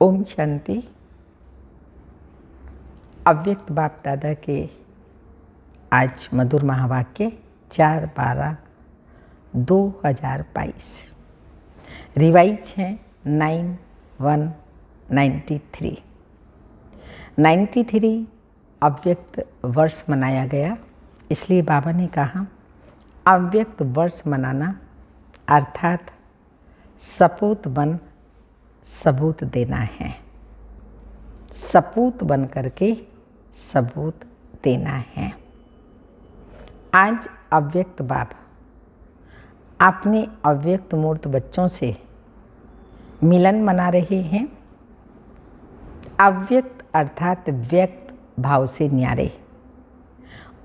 ओम शांति। अव्यक्त बाप दादा के आज मधुर महावाक्य 4/12/2022 रिवाइज है 9/1/93। 93 अव्यक्त वर्ष मनाया गया, इसलिए बाबा ने कहा अव्यक्त वर्ष मनाना अर्थात सपूत बन सबूत देना है। सपूत बन करके सबूत देना है। आज अव्यक्त बाप अपने अव्यक्त मूर्त बच्चों से मिलन मना रहे हैं। अव्यक्त अर्थात व्यक्त भाव से न्यारे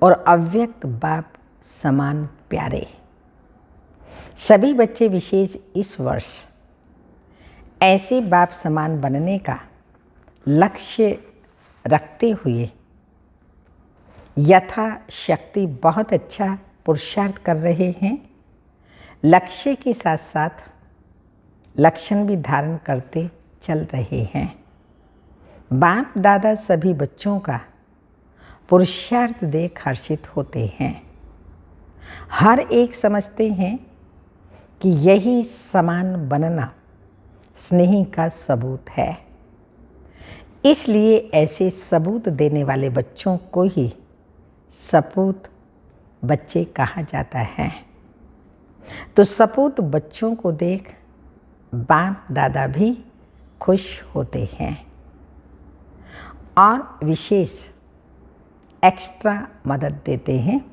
और अव्यक्त बाप समान प्यारे। सभी बच्चे विशेष इस वर्ष ऐसे बाप समान बनने का लक्ष्य रखते हुए यथाशक्ति बहुत अच्छा पुरुषार्थ कर रहे हैं। लक्ष्य के साथ साथ लक्षण भी धारण करते चल रहे हैं। बाप दादा सभी बच्चों का पुरुषार्थ देख हर्षित होते हैं। हर एक समझते हैं कि यही समान बनना स्नेही का सबूत है। इसलिए ऐसे सबूत देने वाले बच्चों को ही सपूत बच्चे कहा जाता है। तो सपूत बच्चों को देख बाप दादा भी खुश होते हैं और विशेष एक्स्ट्रा मदद देते हैं।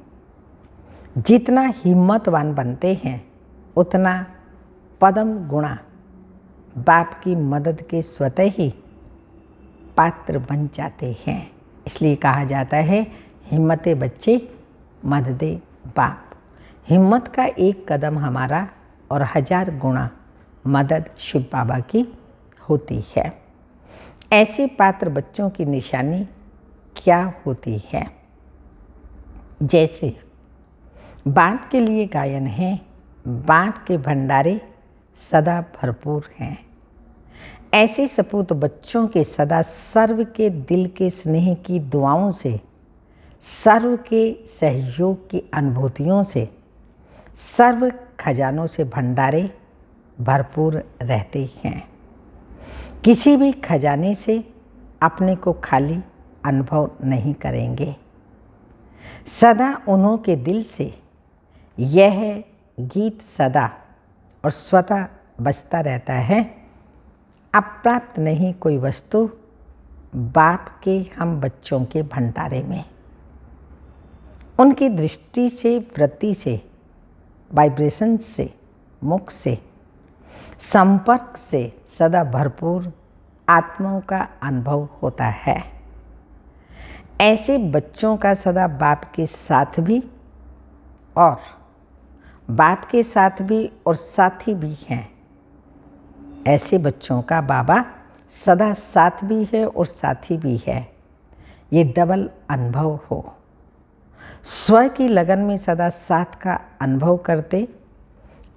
जितना हिम्मतवान बनते हैं उतना पदम गुणा बाप की मदद के स्वतः ही पात्र बन जाते हैं। इसलिए कहा जाता है हिम्मते बच्चे मददे बाप। हिम्मत का एक कदम हमारा और 1000 गुणा मदद शिव बाबा की होती है। ऐसे पात्र बच्चों की निशानी क्या होती है? जैसे बाप के लिए गायन है, बाप के भंडारे सदा भरपूर हैं। ऐसे सपूत बच्चों के सदा सर्व के दिल के स्नेह की दुआओं से, सर्व के सहयोग की अनुभूतियों से, सर्व खजानों से भंडारे भरपूर रहते हैं। किसी भी खजाने से अपने को खाली अनुभव नहीं करेंगे। सदा उन्हों के दिल से यह गीत सदा और स्वतः बजता रहता है। अप्राप्त नहीं कोई वस्तु बाप के हम बच्चों के भंडारे में। उनकी दृष्टि से, वृत्ति से, वाइब्रेशन से, मुख से, संपर्क से सदा भरपूर आत्माओं का अनुभव होता है। ऐसे बच्चों का सदा बाप के साथ भी और बाप के साथ भी और साथी भी हैं। ऐसे बच्चों का बाबा सदा साथ भी है और साथी भी है। ये डबल अनुभव हो। स्व की लगन में सदा साथ का अनुभव करते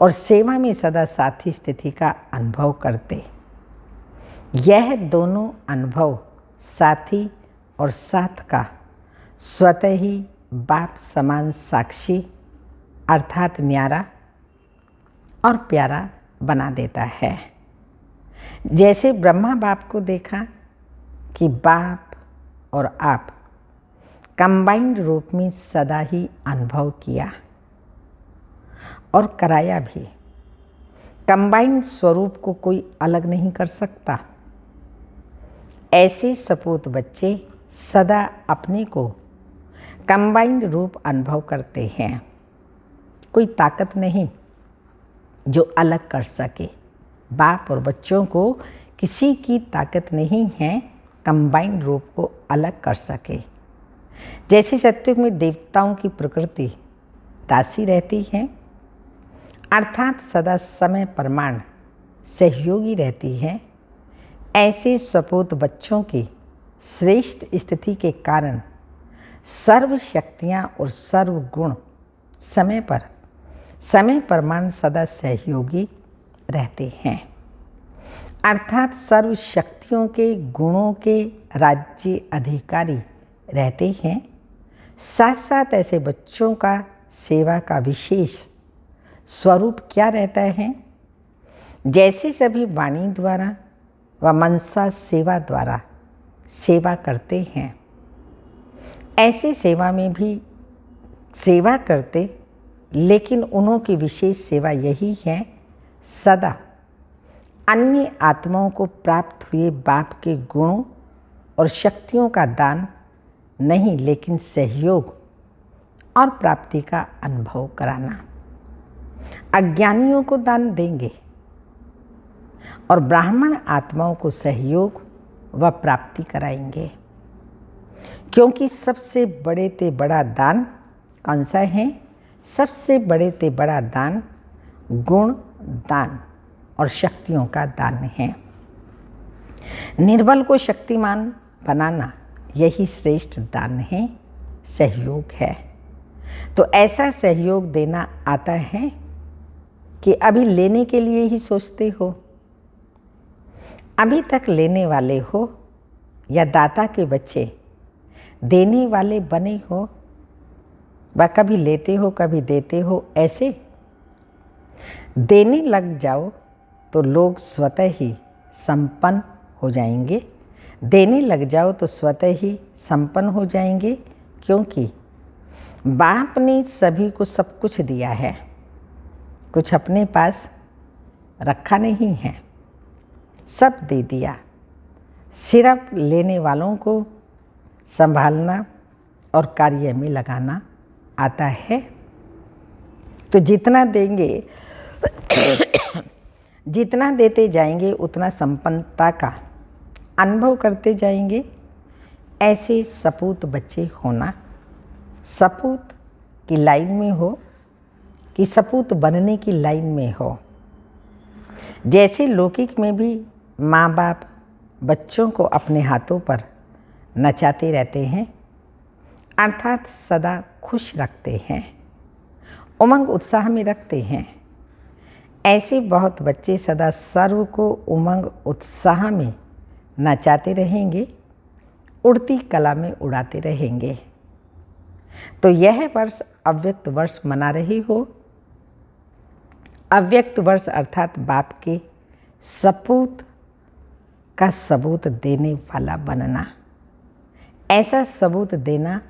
और सेवा में सदा साथी स्थिति का अनुभव करते। यह दोनों अनुभव साथी और साथ का स्वतः ही बाप समान साक्षी अर्थात न्यारा और प्यारा बना देता है। जैसे ब्रह्मा बाप को देखा कि बाप और आप कंबाइंड रूप में सदा ही अनुभव किया और कराया भी। कंबाइंड स्वरूप को कोई अलग नहीं कर सकता। ऐसे सपूत बच्चे सदा अपने को कंबाइंड रूप अनुभव करते हैं। कोई ताकत नहीं जो अलग कर सके। बाप और बच्चों को किसी की ताकत नहीं है कंबाइंड रूप को अलग कर सके। जैसे सत्युग में देवताओं की प्रकृति दासी रहती है अर्थात सदा समय प्रमाण सहयोगी रहती है, ऐसे सपूत बच्चों की श्रेष्ठ स्थिति के कारण सर्व शक्तियाँ और सर्व गुण समय पर समय प्रमाण सदा सहयोगी रहते हैं। अर्थात सर्व शक्तियों के गुणों के राज्य अधिकारी रहते हैं। साथ साथ ऐसे बच्चों का सेवा का विशेष स्वरूप क्या रहता है? जैसे सभी वाणी द्वारा व मनसा सेवा द्वारा सेवा करते हैं, ऐसी सेवा में भी सेवा करते, लेकिन उन्हों की विशेष सेवा यही है, सदा अन्य आत्माओं को प्राप्त हुए बाप के गुणों और शक्तियों का दान नहीं, लेकिन सहयोग और प्राप्ति का अनुभव कराना। अज्ञानियों को दान देंगे और ब्राह्मण आत्माओं को सहयोग व प्राप्ति कराएंगे, क्योंकि सबसे बड़े ते बड़ा दान कौन सा है? सबसे बड़े ते बड़ा दान गुण दान और शक्तियों का दान है। निर्बल को शक्तिमान बनाना यही श्रेष्ठ दान है, सहयोग है। तो ऐसा सहयोग देना आता है कि अभी लेने के लिए ही सोचते हो, अभी तक लेने वाले हो या दाता के बच्चे देने वाले बने हो, व कभी लेते हो कभी देते हो। ऐसे देने लग जाओ तो लोग स्वतः ही संपन्न हो जाएंगे, देने लग जाओ तो स्वतः ही संपन्न हो जाएंगे, क्योंकि बाप ने सभी को सब कुछ दिया है, कुछ अपने पास रखा नहीं है, सब दे दिया। सिर्फ लेने वालों को संभालना और कार्य में लगाना आता है। तो जितना देंगे जितना देते जाएंगे उतना संपन्नता का अनुभव करते जाएंगे। ऐसे सपूत बच्चे होना, सपूत की लाइन में हो कि सपूत बनने की लाइन में हो। जैसे लौकिक में भी माँ बाप बच्चों को अपने हाथों पर नचाते रहते हैं, अर्थात सदा खुश रखते हैं, उमंग उत्साह में रखते हैं। ऐसे बहुत बच्चे सदा सर्व को उमंग उत्साह में नचाते रहेंगे, उड़ती कला में उड़ाते रहेंगे। तो यह वर्ष अव्यक्त वर्ष मना रहे हो। अव्यक्त वर्ष अर्थात बाप के सपूत का सबूत देने वाला बनना। ऐसा सबूत देना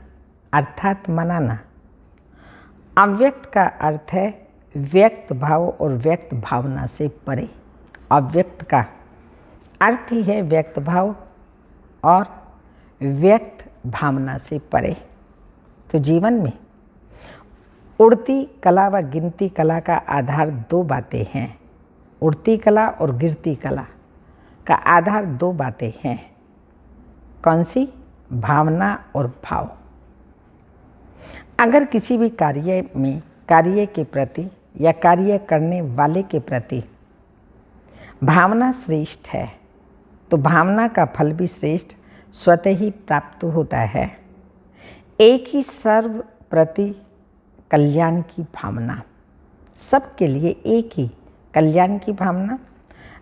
अर्थात मनाना। अव्यक्त का अर्थ है व्यक्त भाव और व्यक्त भावना से परे। अव्यक्त का अर्थ ही है व्यक्त भाव और व्यक्त भावना से परे। तो जीवन में उड़ती कला व गिनती कला का आधार दो बातें हैं। उड़ती कला और गिरती कला का आधार दो बातें हैं। कौन सी? भावना और भाव। अगर किसी भी कार्य में कार्य के प्रति या कार्य करने वाले के प्रति भावना श्रेष्ठ है, तो भावना का फल भी श्रेष्ठ स्वतः ही प्राप्त होता है। एक ही सर्व प्रति कल्याण की भावना, सबके लिए एक ही कल्याण की भावना।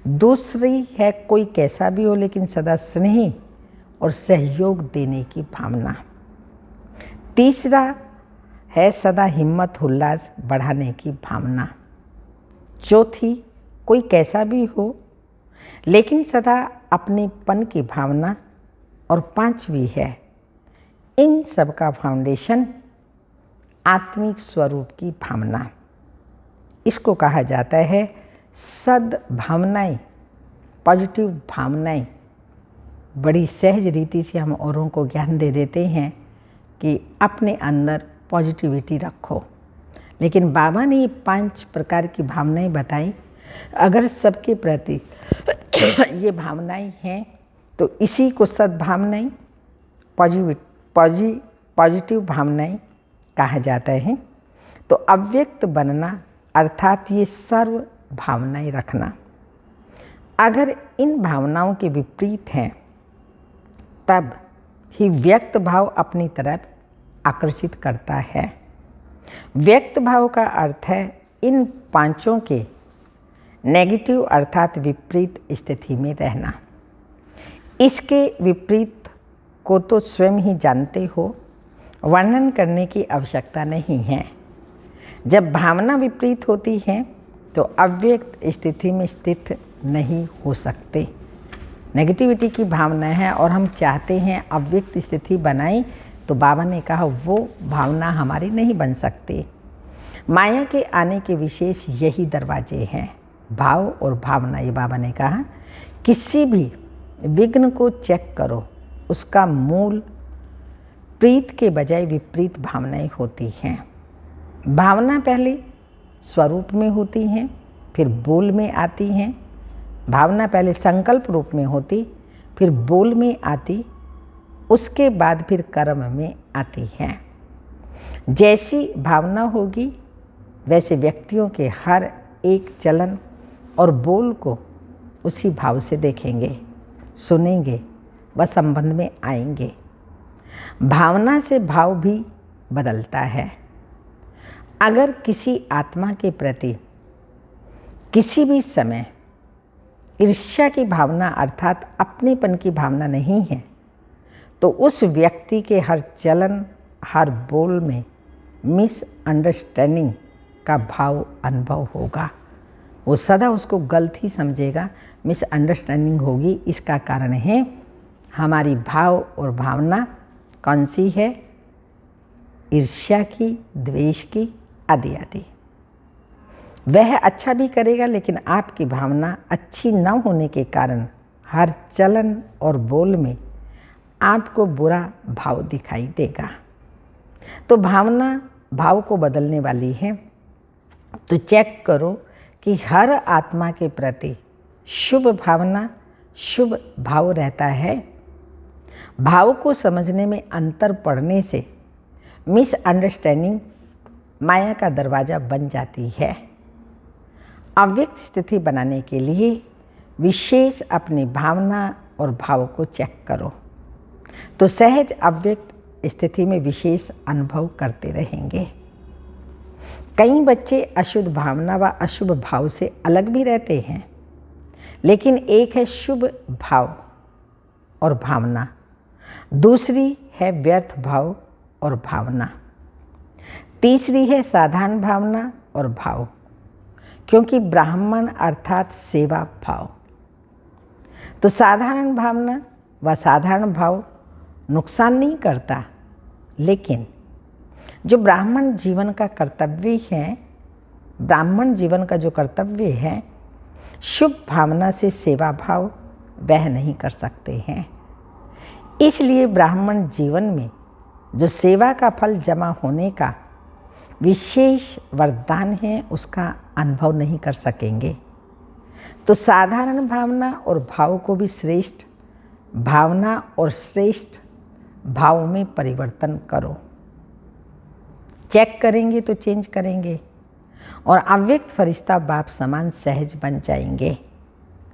दूसरी है कोई कैसा भी हो लेकिन सदा स्नेही और सहयोग देने की भावना। तीसरा है सदा हिम्मत उल्लास बढ़ाने की भावना। चौथी कोई कैसा भी हो लेकिन सदा अपनेपन की भावना। और पांचवी है इन सब का फाउंडेशन आत्मिक स्वरूप की भावना। इसको कहा जाता है सद्भावनाएं, पॉजिटिव भावनाएं। बड़ी सहज रीति से हम औरों को ज्ञान दे देते हैं कि अपने अंदर पॉजिटिविटी रखो, लेकिन बाबा ने ये 5 प्रकार की भावनाएं बताई। अगर सबके प्रति ये भावनाएं हैं तो इसी को सद्भावनाएं, पॉजिटिव भावनाएं कहा जाता है। तो अव्यक्त बनना अर्थात ये सर्व भावनाएं रखना। अगर इन भावनाओं के विपरीत हैं तब ही व्यक्त भाव अपनी तरफ आकर्षित करता है। व्यक्त भाव का अर्थ है इन पांचों के नेगेटिव अर्थात विपरीत स्थिति में रहना। इसके विपरीत को तो स्वयं ही जानते हो, वर्णन करने की आवश्यकता नहीं है। जब भावना विपरीत होती है तो अव्यक्त स्थिति में स्थित नहीं हो सकते। नेगेटिविटी की भावना है और हम चाहते हैं अव्यक्त स्थिति बनाएं, तो बाबा ने कहा वो भावना हमारी नहीं बन सकती। माया के आने के विशेष यही दरवाजे हैं, भाव और भावना। ये बाबा ने कहा किसी भी विघ्न को चेक करो, उसका मूल प्रीत के बजाय विपरीत भावनाएं होती हैं। भावना पहले स्वरूप में होती हैं, फिर बोल में आती हैं। भावना पहले संकल्प रूप में होती, फिर बोल में आती, उसके बाद फिर कर्म में आती हैं। जैसी भावना होगी वैसे व्यक्तियों के हर एक चलन और बोल को उसी भाव से देखेंगे, सुनेंगे व संबंध में आएंगे। भावना से भाव भी बदलता है। अगर किसी आत्मा के प्रति किसी भी समय ईर्ष्या की भावना अर्थात अपनेपन की भावना नहीं है, तो उस व्यक्ति के हर चलन, हर बोल में मिसअंडरस्टैंडिंग का भाव अनुभव होगा। वो सदा उसको गलत ही समझेगा, मिसअंडरस्टैंडिंग होगी। इसका कारण है हमारी भाव और भावना कौन सी है? ईर्ष्या की, द्वेष की, आदि आदि। वह अच्छा भी करेगा, लेकिन आपकी भावना अच्छी न होने के कारण हर चलन और बोल में आपको बुरा भाव दिखाई देगा। तो भावना भाव को बदलने वाली है। तो चेक करो कि हर आत्मा के प्रति शुभ भावना, शुभ भाव रहता है। भाव को समझने में अंतर पड़ने से मिसअंडरस्टैंडिंग माया का दरवाज़ा बन जाती है। अव्यक्त स्थिति बनाने के लिए विशेष अपनी भावना और भाव को चेक करो, तो सहज अव्यक्त स्थिति में विशेष अनुभव करते रहेंगे। कई बच्चे अशुद्ध भावना व अशुभ भाव से अलग भी रहते हैं, लेकिन एक है शुभ भाव और भावना, दूसरी है व्यर्थ भाव और भावना, तीसरी है साधारण भावना और भाव, क्योंकि ब्राह्मण अर्थात सेवा भाव। तो साधारण भावना व साधारण भाव नुकसान नहीं करता, लेकिन जो ब्राह्मण जीवन का कर्तव्य है, ब्राह्मण जीवन का जो कर्तव्य है, शुभ भावना से सेवा भाव वह नहीं कर सकते हैं। इसलिए ब्राह्मण जीवन में जो सेवा का फल जमा होने का विशेष वरदान है, उसका अनुभव नहीं कर सकेंगे। तो साधारण भावना और भाव को भी श्रेष्ठ भावना और श्रेष्ठ भाव में परिवर्तन करो। चेक करेंगे तो चेंज करेंगे और अव्यक्त फरिश्ता बाप समान सहज बन जाएंगे।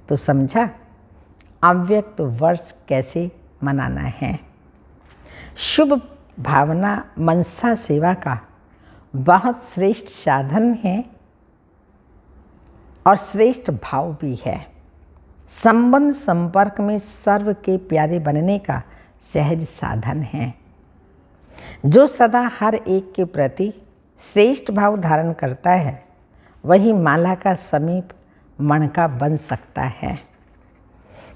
तो समझा अव्यक्त वर्ष कैसे मनाना है। शुभ भावना मनसा सेवा का बहुत श्रेष्ठ साधन है और श्रेष्ठ भाव भी है। संबंध संपर्क में सर्व के प्यारे बनने का सहज साधन है। जो सदा हर एक के प्रति श्रेष्ठ भाव धारण करता है, वही माला का समीप मणका बन सकता है,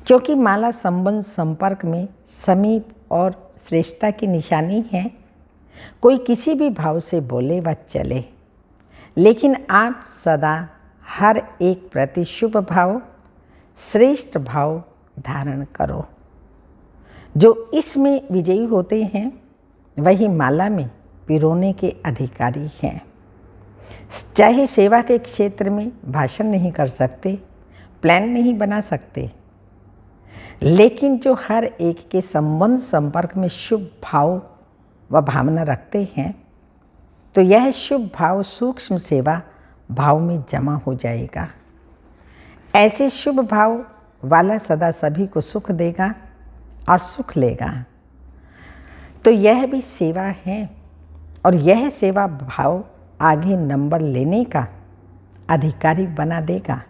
क्योंकि माला संबंध संपर्क में समीप और श्रेष्ठता की निशानी है। कोई किसी भी भाव से बोले व चले, लेकिन आप सदा हर एक प्रति शुभ भाव, श्रेष्ठ भाव धारण करो। जो इसमें विजयी होते हैं वही माला में पिरोने के अधिकारी हैं। चाहे सेवा के क्षेत्र में भाषण नहीं कर सकते, प्लान नहीं बना सकते, लेकिन जो हर एक के संबंध संपर्क में शुभ भाव व भावना रखते हैं, तो यह शुभ भाव सूक्ष्म सेवा भाव में जमा हो जाएगा। ऐसे शुभ भाव वाला सदा सभी को सुख देगा और सुख लेगा। तो यह भी सेवा है और यह सेवा भाव आगे नंबर लेने का अधिकारी बना देगा।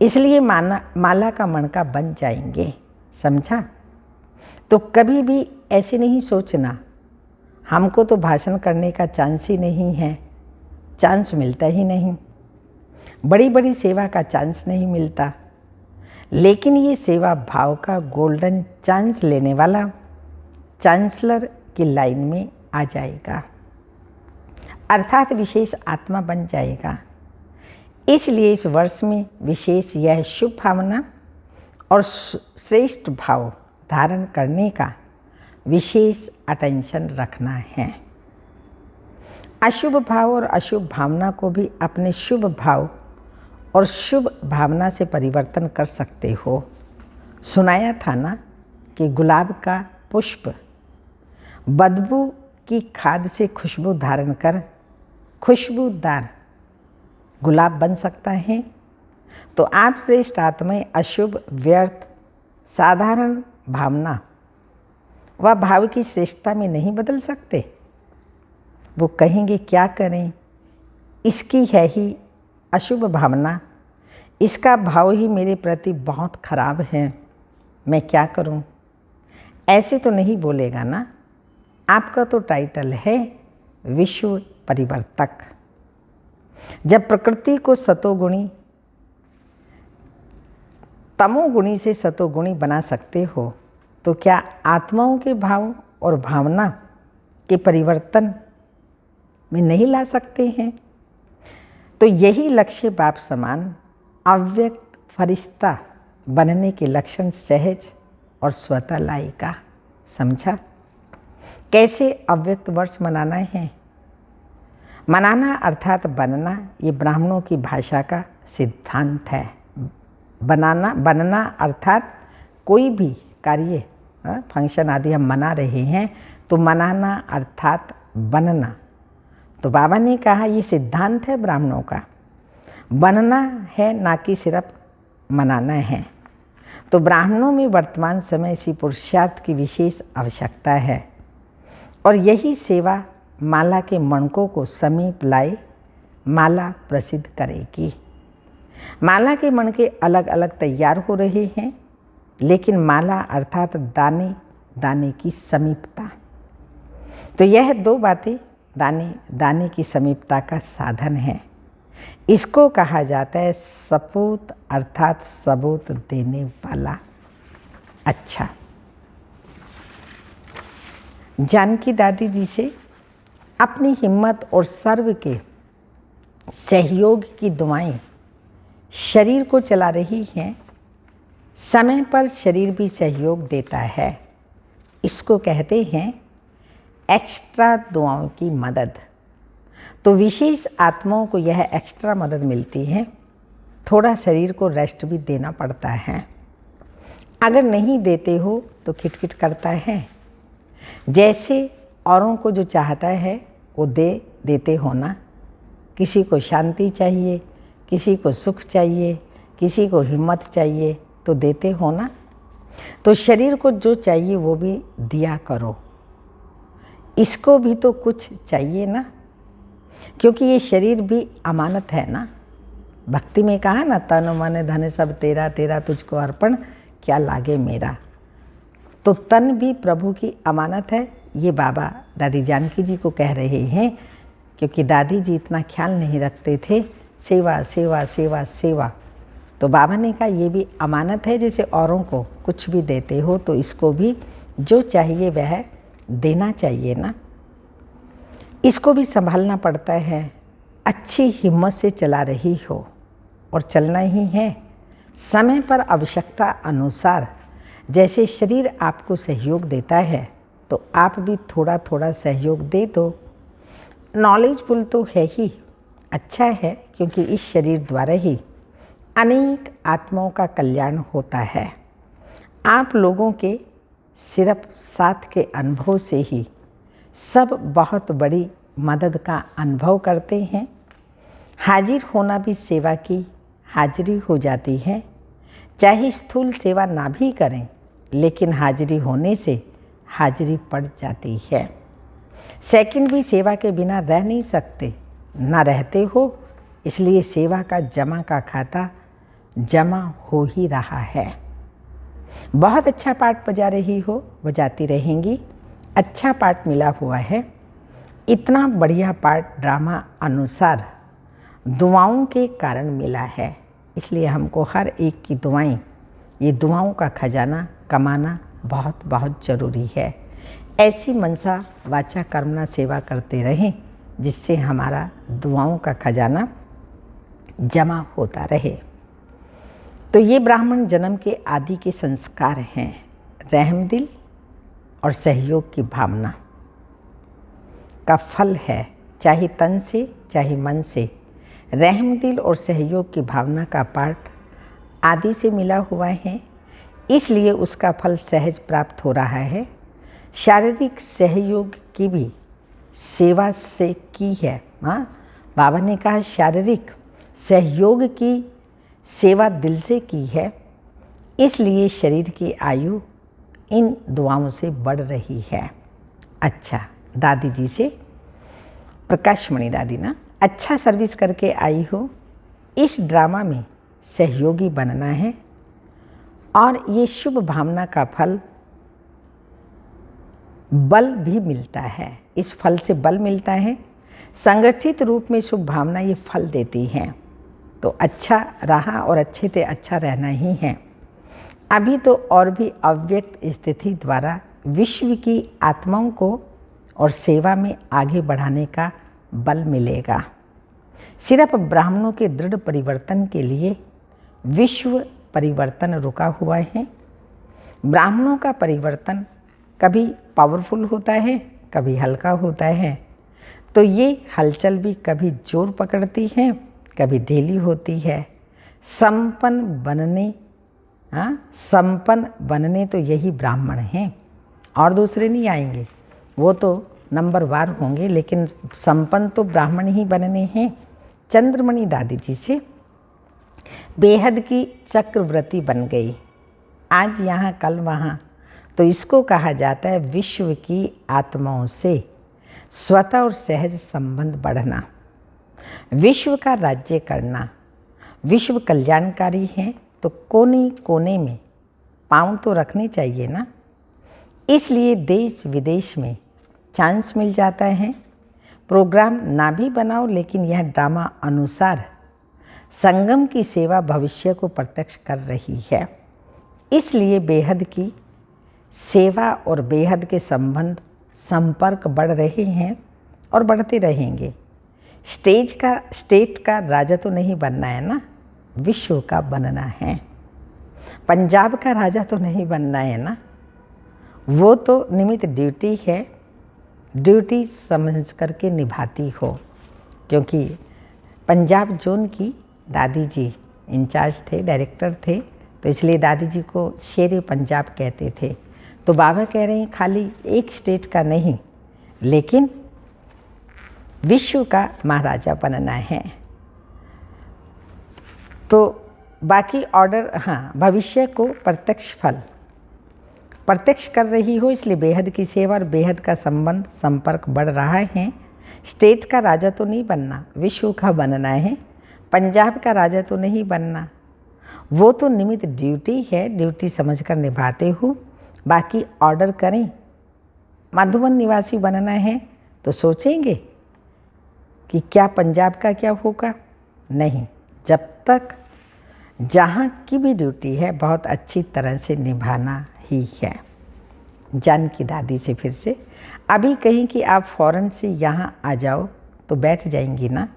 इसलिए माला का मणका बन जाएंगे। समझा? तो कभी भी ऐसे नहीं सोचना हमको तो भाषण करने का चांस ही नहीं है, चांस मिलता ही नहीं, बड़ी बड़ी सेवा का चांस नहीं मिलता। लेकिन ये सेवा भाव का गोल्डन चांस लेने वाला चांसलर की लाइन में आ जाएगा, अर्थात विशेष आत्मा बन जाएगा। इसलिए इस वर्ष में विशेष यह शुभ भावना और श्रेष्ठ भाव धारण करने का विशेष अटेंशन रखना है। अशुभ भाव और अशुभ भावना को भी अपने शुभ भाव और शुभ भावना से परिवर्तन कर सकते हो। सुनाया था ना कि गुलाब का पुष्प बदबू की खाद से खुशबू धारण कर खुशबूदार गुलाब बन सकता है। तो आप श्रेष्ठ आत्माएं अशुभ, व्यर्थ, साधारण भावना व भाव की श्रेष्ठता में नहीं बदल सकते। वो कहेंगे क्या करें, इसकी है ही अशुभ भावना, इसका भाव ही मेरे प्रति बहुत खराब है, मैं क्या करूं। ऐसे तो नहीं बोलेगा ना। आपका तो टाइटल है विश्व परिवर्तक। जब प्रकृति को सतोगुणी तमोगुणी से सतोगुणी बना सकते हो तो क्या आत्माओं के भाव और भावना के परिवर्तन में नहीं ला सकते हैं। तो यही लक्ष्य बाप समान अव्यक्त फरिश्ता बनने के लक्षण सहज और स्वतः लाएगा। समझा? कैसे अव्यक्त वर्ष मनाना है? मनाना अर्थात बनना, ये ब्राह्मणों की भाषा का सिद्धांत है। बनना अर्थात कोई भी कार्य, फंक्शन आदि हम मना रहे हैं तो मनाना अर्थात बनना। तो बाबा ने कहा ये सिद्धांत है ब्राह्मणों का, बनना है ना कि सिर्फ मनाना है। तो ब्राह्मणों में वर्तमान समय इसी पुरुषार्थ की विशेष आवश्यकता है और यही सेवा माला के मणकों को समीप लाए माला प्रसिद्ध करेगी। माला के मणके अलग अलग तैयार हो रहे हैं, लेकिन माला अर्थात दाने दाने की समीपता। तो यह दो बातें दाने दाने की समीपता का साधन है। इसको कहा जाता है सपूत अर्थात सबूत देने वाला। अच्छा, जानकी दादी जी से अपनी हिम्मत और सर्व के सहयोग की दुआएं शरीर को चला रही हैं। समय पर शरीर भी सहयोग देता है। इसको कहते हैं एक्स्ट्रा दुआओं की मदद। तो विशेष आत्माओं को यह एक्स्ट्रा मदद मिलती है। थोड़ा शरीर को रेस्ट भी देना पड़ता है। अगर नहीं देते हो तो खिटखिट करता है। जैसे औरों को जो चाहता है वो देते हो ना। किसी को शांति चाहिए, किसी को सुख चाहिए, किसी को हिम्मत चाहिए, तो देते हो ना। तो शरीर को जो चाहिए वो भी दिया करो। इसको भी तो कुछ चाहिए ना, क्योंकि ये शरीर भी अमानत है ना। भक्ति में कहा ना, तन मन धन सब तेरा, तेरा तुझको अर्पण, क्या लागे मेरा। तो तन भी प्रभु की अमानत है। ये बाबा दादी जानकी जी को कह रहे हैं, क्योंकि दादी जी इतना ख्याल नहीं रखते थे। सेवा सेवा सेवा सेवा। तो बाबा ने कहा ये भी अमानत है। जैसे औरों को कुछ भी देते हो तो इसको भी जो चाहिए वह देना चाहिए ना। इसको भी संभालना पड़ता है। अच्छी हिम्मत से चला रही हो और चलना ही है। समय पर आवश्यकता अनुसार जैसे शरीर आपको सहयोग देता है तो आप भी थोड़ा थोड़ा सहयोग दे दो। नॉलेजफुल तो है ही, अच्छा है, क्योंकि इस शरीर द्वारा ही अनेक आत्माओं का कल्याण होता है। आप लोगों के सिर्फ साथ के अनुभव से ही सब बहुत बड़ी मदद का अनुभव करते हैं। हाजिर होना भी सेवा की हाजिरी हो जाती है। चाहे स्थूल सेवा ना भी करें, लेकिन हाजिरी होने से हाजिरी पड़ जाती है। सेकंड भी सेवा के बिना रह नहीं सकते, ना रहते हो। इसलिए सेवा का जमा का खाता जमा हो ही रहा है। बहुत अच्छा पाठ बजा रही हो, बजाती रहेंगी। अच्छा पाठ मिला हुआ है। इतना बढ़िया पाठ ड्रामा अनुसार दुआओं के कारण मिला है। इसलिए हमको हर एक की दुआएं, ये दुआओं का खजाना कमाना बहुत बहुत ज़रूरी है। ऐसी मनसा वाचा कर्मणा सेवा करते रहें जिससे हमारा दुआओं का खजाना जमा होता रहे। तो ये ब्राह्मण जन्म के आदि के संस्कार हैं। रहमदिल और सहयोग की भावना का फल है, चाहे तन से चाहे मन से। रहमदिल और सहयोग की भावना का पाठ आदि से मिला हुआ है, इसलिए उसका फल सहज प्राप्त हो रहा है। शारीरिक सहयोग की भी सेवा से की है। हाँ, बाबा ने कहा शारीरिक सहयोग की सेवा दिल से की है, इसलिए शरीर की आयु इन दुआओं से बढ़ रही है। अच्छा, दादी जी से प्रकाशमणि दादी ना, अच्छा सर्विस करके आई हो, इस ड्रामा में सहयोगी बनना है और ये शुभ भावना का फल बल भी मिलता है। इस फल से बल मिलता है। संगठित रूप में शुभ भावना ये फल देती हैं। तो अच्छा रहा और अच्छे से अच्छा रहना ही है। अभी तो और भी अव्यक्त स्थिति द्वारा विश्व की आत्माओं को और सेवा में आगे बढ़ाने का बल मिलेगा। सिर्फ ब्राह्मणों के दृढ़ परिवर्तन के लिए विश्व परिवर्तन रुका हुआ है। ब्राह्मणों का परिवर्तन कभी पावरफुल होता है, कभी हल्का होता है। तो ये हलचल भी कभी जोर पकड़ती है, कभी ढीली होती है। संपन्न बनने तो यही ब्राह्मण हैं और दूसरे नहीं आएंगे। वो तो नंबरवार होंगे, लेकिन संपन्न तो ब्राह्मण ही बनने हैं। चंद्रमणि दादी जी से बेहद की चक्रवर्ती बन गई, आज यहाँ कल वहाँ। तो इसको कहा जाता है विश्व की आत्माओं से स्वतः और सहज संबंध बढ़ना, विश्व का राज्य करना। विश्व कल्याणकारी है तो कोने कोने में पाँव तो रखने चाहिए ना। इसलिए देश विदेश में चांस मिल जाता है। प्रोग्राम ना भी बनाओ, लेकिन यह ड्रामा अनुसार संगम की सेवा भविष्य को प्रत्यक्ष कर रही है। इसलिए बेहद की सेवा और बेहद के संपर्क बढ़ रहे हैं और बढ़ते रहेंगे। स्टेट का राजा तो नहीं बनना है ना, विश्व का बनना है। पंजाब का राजा तो नहीं बनना है ना, वो तो निमित्त ड्यूटी है। ड्यूटी समझ करके निभाती हो, क्योंकि पंजाब जोन की दादी जी इंचार्ज थे, डायरेक्टर थे, तो इसलिए दादी जी को शेर पंजाब कहते थे। तो बाबा कह रहे हैं खाली एक स्टेट का नहीं, लेकिन विश्व का महाराजा बनना है। तो बाकी ऑर्डर, हाँ, भविष्य को प्रत्यक्ष कर रही हो, इसलिए बेहद की सेवा और बेहद का संपर्क बढ़ रहा है। स्टेट का राजा तो नहीं बनना, विश्व का बनना है। पंजाब का राजा तो नहीं बनना, वो तो निमित्त ड्यूटी है, ड्यूटी समझकर निभाते हो। बाकी ऑर्डर करें। मधुबन निवासी बनना है तो सोचेंगे कि क्या पंजाब का क्या होगा, नहीं। जब तक जहाँ की भी ड्यूटी है बहुत अच्छी तरह से निभाना ही है। जानकी दादी से फिर से अभी कहीं कि आप फ़ौरन से यहाँ आ जाओ तो बैठ जाएंगी ना।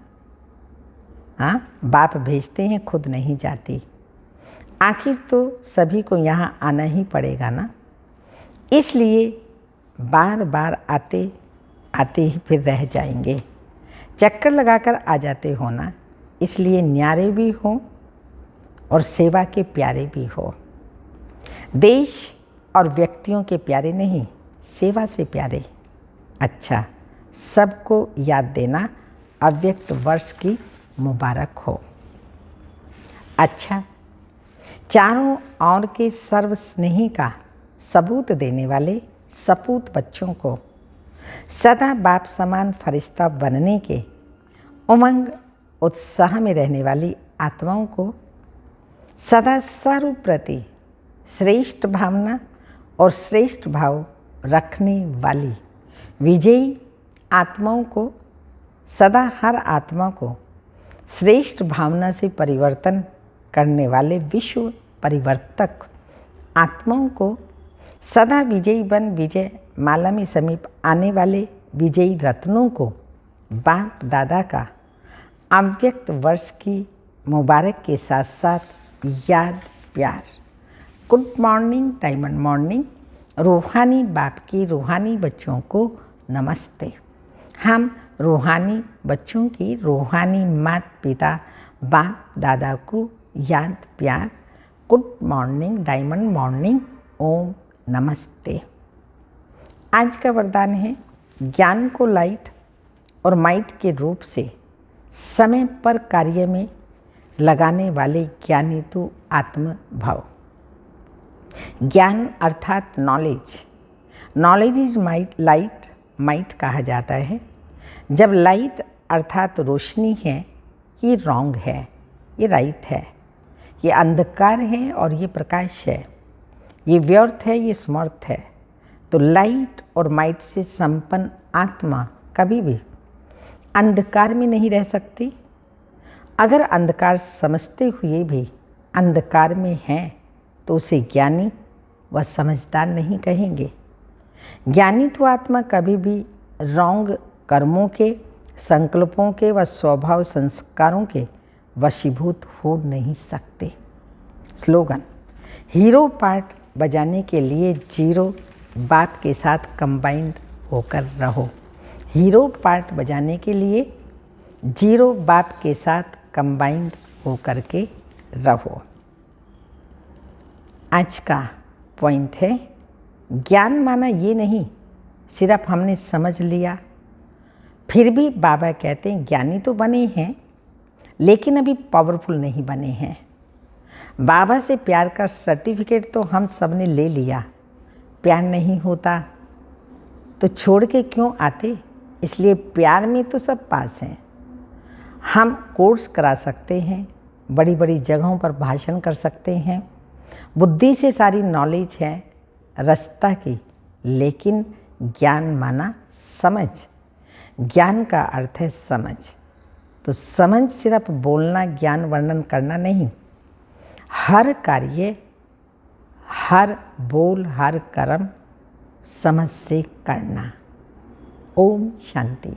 हाँ, बाप भेजते हैं, खुद नहीं जाती। आखिर तो सभी को यहाँ आना ही पड़ेगा ना, इसलिए बार बार आते ही फिर रह जाएंगे। चक्कर लगाकर आ जाते हो ना, इसलिए न्यारे भी हो और सेवा के प्यारे भी हो। देश और व्यक्तियों के प्यारे नहीं, सेवा से प्यारे। अच्छा, सबको याद देना अव्यक्त वर्ष की मुबारक हो। अच्छा, चारों ओर के सर्व स्नेही का सबूत देने वाले सपूत बच्चों को सदा बाप समान फरिश्ता बनने के उमंग उत्साह में रहने वाली आत्माओं को सदा सर्व प्रति श्रेष्ठ भावना और श्रेष्ठ भाव रखने वाली विजयी आत्माओं को, सदा हर आत्मा को श्रेष्ठ भावना से परिवर्तन करने वाले विश्व परिवर्तक आत्माओं को, सदा विजयी बन विजय माला में समीप आने वाले विजयी रत्नों को बाप दादा का अव्यक्त वर्ष की मुबारक के साथ साथ याद प्यार। Good morning diamond morning. रूहानी बाप की रूहानी बच्चों को नमस्ते। हम रूहानी बच्चों की रूहानी माता पिता बाप दादा को याद प्यार। Good morning diamond morning. ओम नमस्ते। आज का वरदान है ज्ञान को लाइट और माइट के रूप से समय पर कार्य में लगाने वाले ज्ञानी तू आत्म भाव। ज्ञान अर्थात knowledge. Knowledge is might, light might कहा जाता है। जब लाइट अर्थात रोशनी है, ये रॉन्ग है, ये राइट है, ये अंधकार है और ये प्रकाश है, ये व्यर्थ है, ये समर्थ है। तो लाइट और माइट से संपन्न आत्मा कभी भी अंधकार में नहीं रह सकती। अगर अंधकार समझते हुए भी अंधकार में है तो उसे ज्ञानी व समझदार नहीं कहेंगे। ज्ञानी तो आत्मा कभी भी रॉन्ग कर्मों के, संकल्पों के व स्वभाव संस्कारों के वशीभूत हो नहीं सकते। स्लोगन। हीरो पार्ट बजाने के लिए जीरो बाप के साथ कंबाइंड होकर रहो। हीरो पार्ट बजाने के लिए जीरो बाप के साथ कंबाइंड होकर के रहो। आज का पॉइंट है ज्ञान माना ये नहीं सिर्फ हमने समझ लिया। फिर भी बाबा कहते हैं ज्ञानी तो बने हैं लेकिन अभी पावरफुल नहीं बने हैं। बाबा से प्यार का सर्टिफिकेट तो हम सब ने ले लिया, प्यार नहीं होता तो छोड़ के क्यों आते। इसलिए प्यार में तो सब पास हैं। हम कोर्स करा सकते हैं, बड़ी बड़ी जगहों पर भाषण कर सकते हैं, बुद्धि से सारी नॉलेज है रास्ता की, लेकिन ज्ञान माना समझ। ज्ञान का अर्थ है समझ। तो समझ सिर्फ बोलना, ज्ञान वर्णन करना नहीं, हर कार्य, हर बोल, हर कर्म समझ से करना। ओम शांति।